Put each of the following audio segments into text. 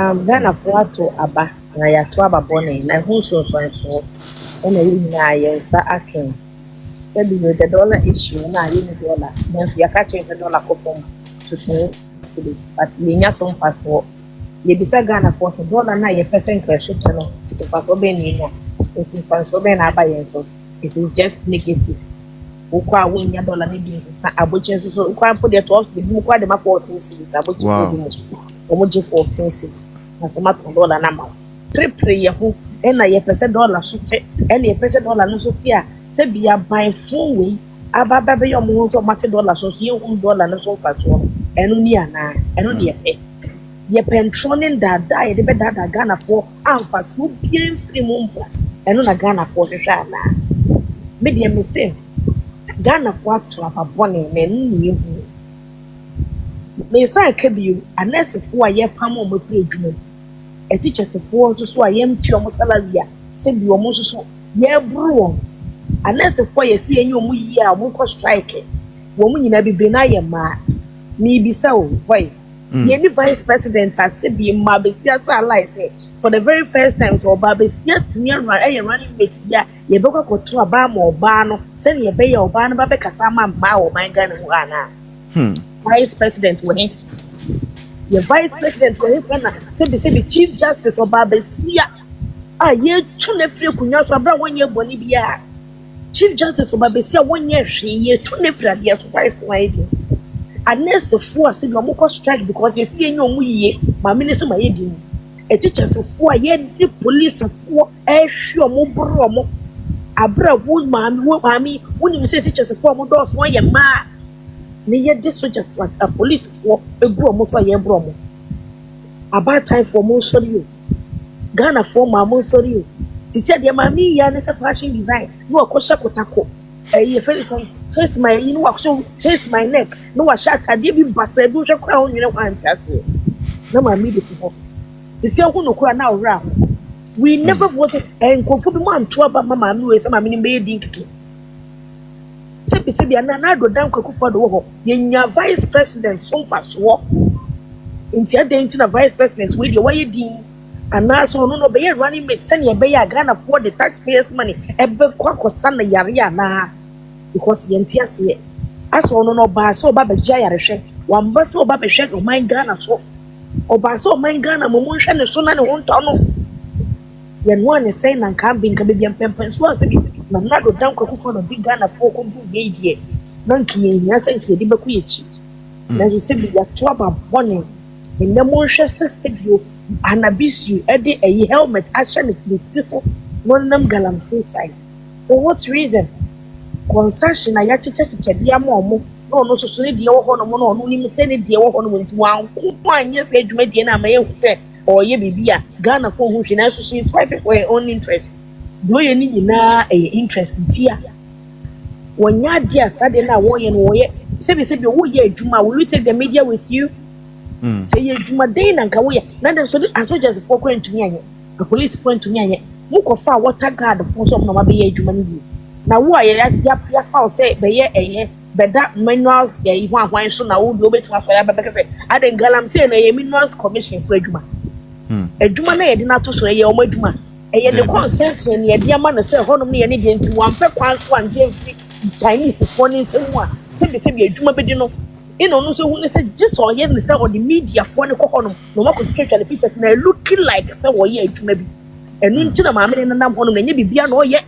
Ghana for to aba na ya to aba bone na hu so na yi na ya sa aken e bi the dollar issue na yi ni dollar na ya ka change the dollar ko form to say but we nya so mfa for ye bisa Ghana for so dollar na ye percent crash to no if so be ni nya so so be na aba yen so it is just negative ukwa wonya dollar ni bi sa aboche so ukwa put the 12 the ukwa de ma 14 cedis aboche ko mu omoje 14 cedis na so ma $1 na ma prepare ye ho e na ye pese dollar so te e na ye pese dollar no so ti a se bia buy phone we aba ba be yo mo so ma $1 so ye $1 no so fa so enu ni ana enu de ye pentroning that die de be that Ghana for amfa so bien free mo mpa enu na Ghana for hwehwa na me de me say Ghana for to ababone na enu hu me say ka biu anese fo a ye pam o mafiri adwuma e teachers fo so a ye mti o salary a se bi o mo so ye bro anese fo ye se enye o mu yi a mo ko strike wo mu nyina bi na ye ma me bi say o voice ye ni vice president as se bi ma be sia sa like say for the very first time so ba be sia timi running mate ya ye be ko to aba ma oba no se ne ye be ya oba no ba be kasa ma o man Ghana mu ana vice president when your vice president when say chief justice or babesia ye tune free kunya so abra wonye boni bia chief justice or babesia wonye hwe ye tune free ade so vice wide anese fu ase no mo strike because ye see enyo mu yiye ma me ne so ma ye din e teachers fu ye di police fu e hwe mo bro mo abra wo ma mi woni mi say teachers fu mo do so ye ma ne ye de soldiers like a police for a bro so ye bro mo about time for mo sorry you Ghana for ma mo sorry you ti say de ma mi ya ne fashion design no akosha kotako ye face my you know akosha chase my neck no wa shaka de bi basa bi hwe kwa onwene kwa antiase na ma mi de to ti say hu no kura na owra we never voted and konfo bi mo anto aba mama mi we say ma mi ni be din kike sebi na do dan kwakufa do ho yenya vice president so faso nti adenti na vice president we dey why din anaso no be ye running mate send ye be ya Ghana for the taxpayers money ebe kwakosa na yare ya na because yenti ase aso no ba so ba be ja yare hwe wamba so ba be hwe o man Ghana so oba so man Ghana mo mo hwe ne so na ne ho nto no ye no ne say na kan bi nka be bia pempen so afi na do dan kwakufa no big Ghana for ko bu ye die na nkiye nya se nkiye di be ku ye chi na so se bi ya to aba bone enne mo hwe se bio anabisu e de a helmet asha ne tiso no nam galam free site for what reason concession na ya cheche dia mo no so ne die wo ho no mo no ni se ne die wo ho no nti wan ko anya fe adwuma die na ma ye hwe or ye bibia Ghana for hu hwe na so she is fighting for her own interest do ye ni na interest tia wonya dia sade na wo ye no wo ye sebi wo ye adwuma will you take the media with you say ye adwuma dey na nka wo ye na dem so soldiers for ko ntumi anye the police for ntumi anye mu ko fa water guard for so no ma be ye adwuma ni bi na wo ye ya fa say be ye beda minerals ye ho ahwan so na wo do betu afa ya bebe kefe aden galam say na ye minerals commission for adwuma adwuma na ye di na to so ye o ma adwuma eye the concession ye dia ma no say honom ne ye ne de nti wan pe kwan so an je Chinese for ne se mu a sebi adwuma be di no ino no so hu ne say just so ye ne say on the media for ne ko honom no ma ko twetwa the pictures na looking like say wo ye adwuma bi enu nti na ma me ne nam honom na nye bibia na o ye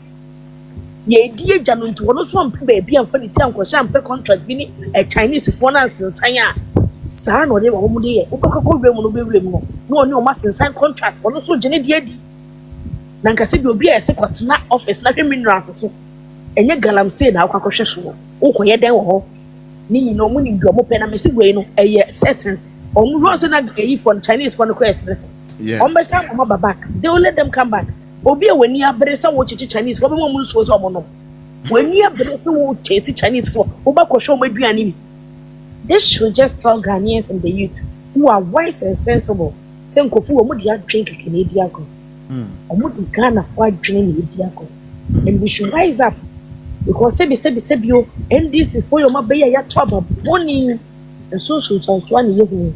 die gya no nti wono so ampe ba bia mfa ne ti anko sha ampe contract bi ni Chinese for na sensan a saa no de wo mu de ye wo kokko we mu no be wrem no no oni o ma sensan contract wono so gene de adi na nka se bi obi a ese kwatena office na hwe minerals so enye galamsey na akwa kwhwe so wo koye den wo ho ni no mu ni ndo mo pe na mesi gwe no eye certain omu ro se na yi for Chinese for no question be say come back they will let them come back obi e wani abere se wo chichi Chinese for be mo mu so so mo no wani abere se wo chesi Chinese for wo ba kwhwe mo aduane ni. This should just tell Ghanaians and the youth who are wise and sensible say nkofu wo mu dia drink Canadian go Ghana for dream and we should rise up because sebi you NDC for your mabaya ya trouble bonnie and social one you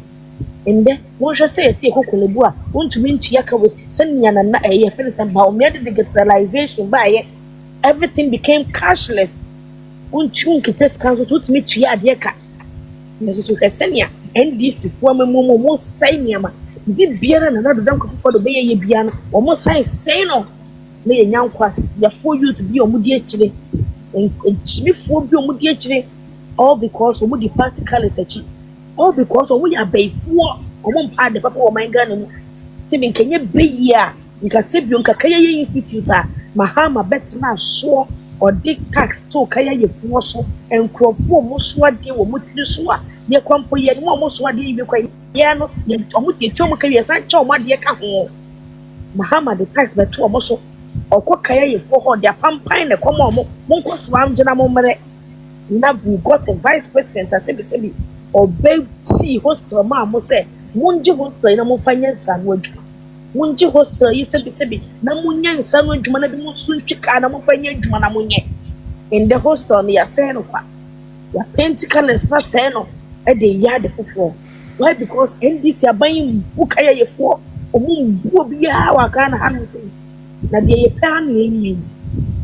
And then one shall say, see, Hokulebua, want to mean Tiaka with sending an a friend and how made the digitalization by it. Everything became cashless. Won't you test council to meet Chia Diaka? Mrs. Hesenia, and this former Momo most say Yama. Be beer and another dunk for the Bay Bian, or more signs say no. May a young quas, for you to be a mudiachine, and Jimmy for be a mudiachine, all because of the party colors at you. All because we are bay for or one part the papa or my gun. Simming can you be ya? You can save your Kakaya Institute, Mahama Betina Shaw or Dick Tax to Kaya Fuso and Crow for most what they were Mutusua. Near Quampo yet almost what you quite yano, yet almost your chomaka, yes, I told my dear Caho. Mahama the tax by two almost or Quakaya for their pampine, a common Monkos round Janamo. Now we got a vice president, I said, or babe see hostel mamma say won't you hostel in a finance sandwich won't you hostel you said namunya sandwich manabi soon chick and I'm finding manamunya in the hostel near Sanopa your pentacle is not sano at the yard for why because NDC are buying bookaya for or moon bobia or can hand thing that they pan yin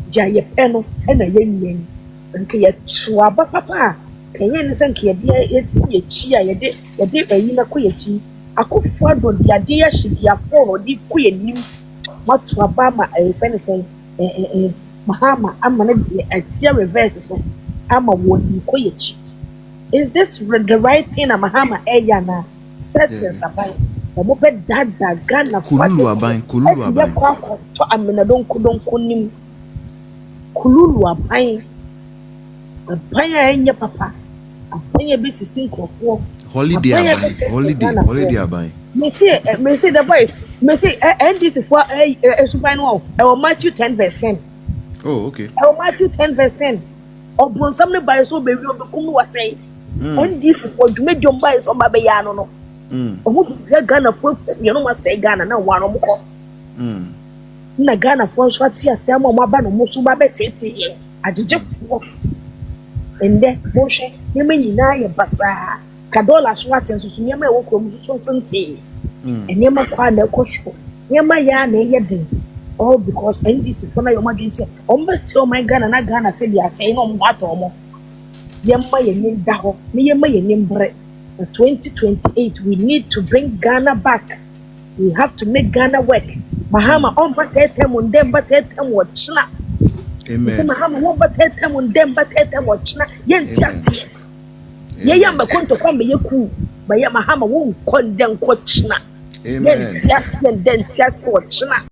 jay penno and a yin and kaya swaba papa. Kenyan sank ye dear, it's ye chia, ye did a yina quechi. I could ford on the idea she be a phone or deep queen new. Much to Obama, a fancy, Mahama, I'm a tear reverse, so I'm a one quechi. Is this the right thing, a Mahama, Ayana? Settles a bite. The moped dad, gun of Kululu, I'm in a don't kunim. Kululu, buying a pioneer in your papa. When be single for holiday abai. Me say the boys, me say, and this is for a supernal. I will Matthew 10 verse 10. Oh, okay. I will Matthew 10 verse 10. Or bron something by so baby of the Kumu was saying, and this is for you made your bias on my bayano. Or who be Ghana for you know, must say Ghana, no one on call. Na Ghana for short here, Sam or Mabano Musuba Betty. I just walk. And then, Moshe, you may deny a bassa. Cadola Schwartz to Yama Wokom tea. And Yama Quana Kosho. Yama Yane Yadin. All because this is one of your emergency. Almost so my gun and I gonna say they are saying on what or more. Yama Yin Daho, Yama Yin Bread. 2028, we need to bring Ghana back. We have to make Ghana work. Mahama on but on them, but what snap. Amen. Mahama won't but on them, but what snap. Yen just Yam to come be cool, but Yamahama won't condemn what snap. Yen just what snap.